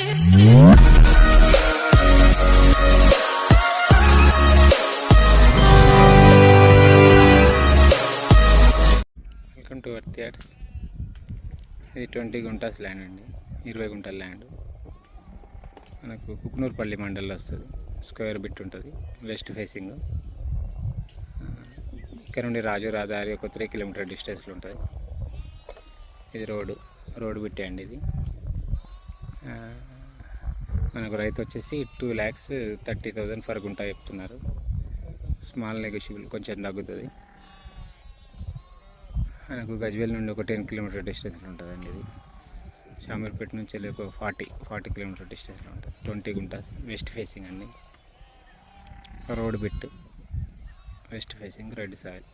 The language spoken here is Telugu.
Welcome to worth yards. ఇది 20 గుంటాస్ ల్యాండ్ అండి, 20 గుంటల ల్యాండ్. మనకు కుక్నూర్పల్లి మండల్లో వస్తుంది. స్క్వేర్ బిట్ ఉంటుంది, వెస్ట్ ఫేసింగ్. ఇక్కడ నుండి రాజు రహదారి ఒక 3 కిలోమీటర్ డిస్టెన్స్లో ఉంటుంది. ఇది రోడ్ బిట్టే అండి. ఇది మనకు రైతు వచ్చేసి 2,30,000 ఫర్ గుంటా చెప్తున్నారు. స్మాల్ నెగోషియబుల్, కొంచెం తగ్గుతుంది. మనకు గజ్వేల్ నుండి ఒక 10 కిలోమీటర్ డిస్టెన్స్లో ఉంటుందండి. ఇది షామీర్పేట నుంచి వెళ్ళి ఒక 40 కిలోమీటర్ డిస్టెన్స్లో ఉంటుంది. 20 గుంటాస్, వెస్ట్ ఫేసింగ్ అండి. Road bit, west facing, red soil.